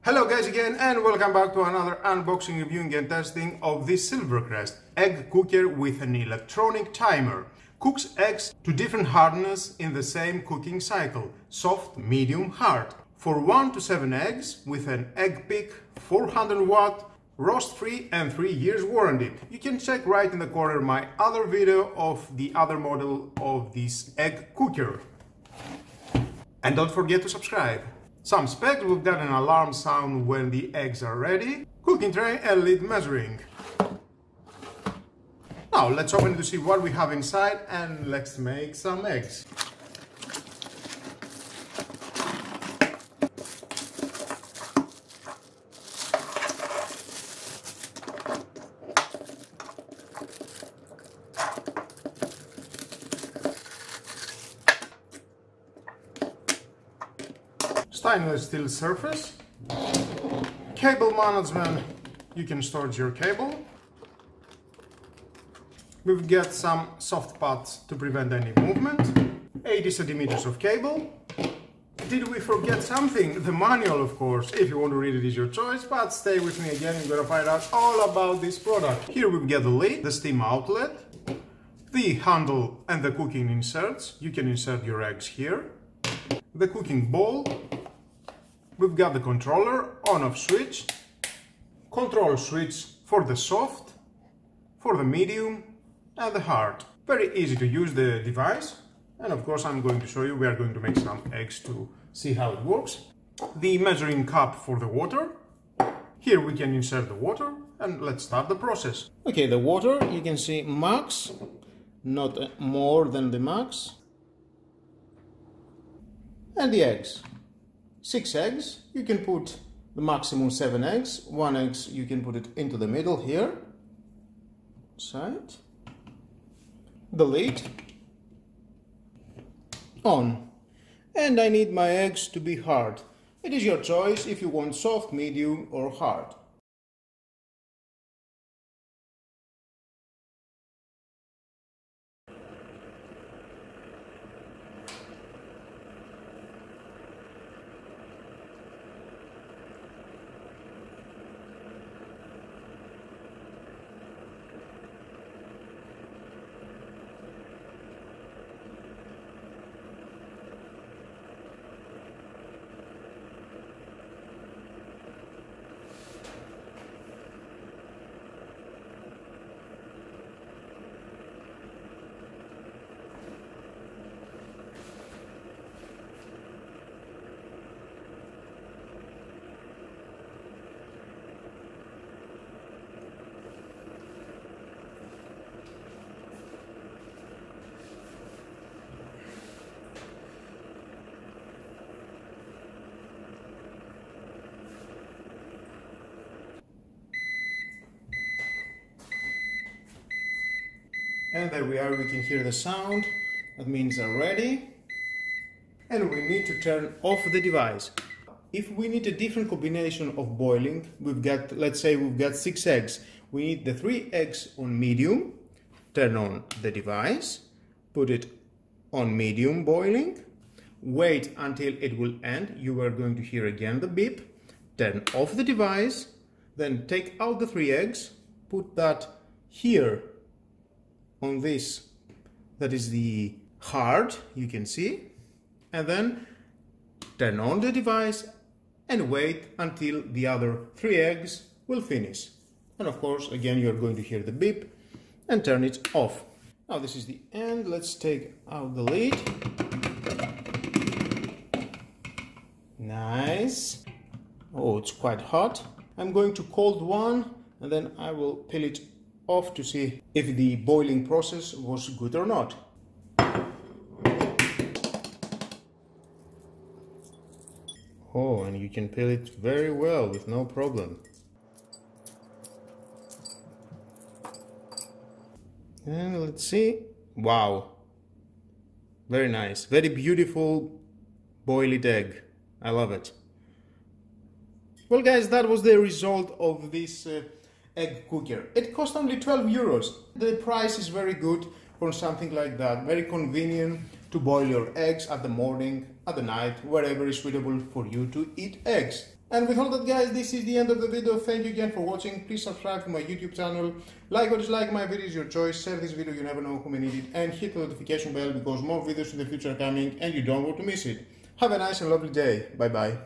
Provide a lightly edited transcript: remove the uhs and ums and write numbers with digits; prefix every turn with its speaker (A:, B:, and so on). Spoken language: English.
A: Hello guys again, and welcome back to another unboxing, reviewing and testing of this Silvercrest egg cooker with an electronic timer. Cooks eggs to different hardness in the same cooking cycle, soft, medium, hard. For 1 to 7 eggs with an egg pick, 400 watt, roast free and 3 years warranty. You can check right in the corner my other video of the other model of this egg cooker. And don't forget to subscribe. Some specs: we've got an alarm sound when the eggs are ready, cooking tray and lid measuring. Now let's open it to see what we have inside and let's make some eggs. Stainless steel surface, cable management, you can store your cable. We've got some soft pads to prevent any movement, 80 centimeters of cable. Did we forget something? The manual, of course. If you want to read it, is your choice, but stay with me again, you're gonna find out all about this product. Here we've got the lid, the steam outlet, the handle and the cooking inserts. You can insert your eggs here. The cooking bowl. We've got the controller, on-off switch, control switch for the soft, for the medium and the hard. Very easy to use the device, and of course I'm going to show you. We are going to make some eggs to see how it works. The measuring cup for the water. Here we can insert the water and let's start the process. Okay, the water, you can see max, not more than the max. And the eggs. 6 eggs, you can put the maximum 7 eggs. 1 egg, you can put it into the middle here. Side. The lid. On. And I need my eggs to be hard. It is your choice if you want soft, medium or hard. And there we are, we can hear the sound. That means they're ready. And we need to turn off the device. If we need a different combination of boiling, we've got, let's say we've got 6 eggs. We need the 3 eggs on medium. Turn on the device, put it on medium boiling. Wait until it will end. You are going to hear again the beep. Turn off the device, then take out the 3 eggs, put that here on this, that is the hard, you can see, and then turn on the device and wait until the other 3 eggs will finish. And of course, again, you're going to hear the beep and turn it off. Now this is the end. Let's take out the lid. Nice. Oh, it's quite hot. I'm going to cold one and then I will peel it off to see if the boiling process was good or not. Oh, and you can peel it very well with no problem. And let's see. Wow. Very nice. Very beautiful boiled egg. I love it. Well guys, that was the result of this egg cooker. It cost only 12 euros. The price is very good for something like that. Very convenient to boil your eggs at the morning, at the night, wherever is suitable for you to eat eggs. And with all that, guys, this is the end of the video. Thank you again for watching. Please subscribe to my YouTube channel, like or dislike my videos, your choice, share this video, you never know who may need it, and hit the notification bell because more videos in the future are coming and you don't want to miss it. Have a nice and lovely day. Bye bye.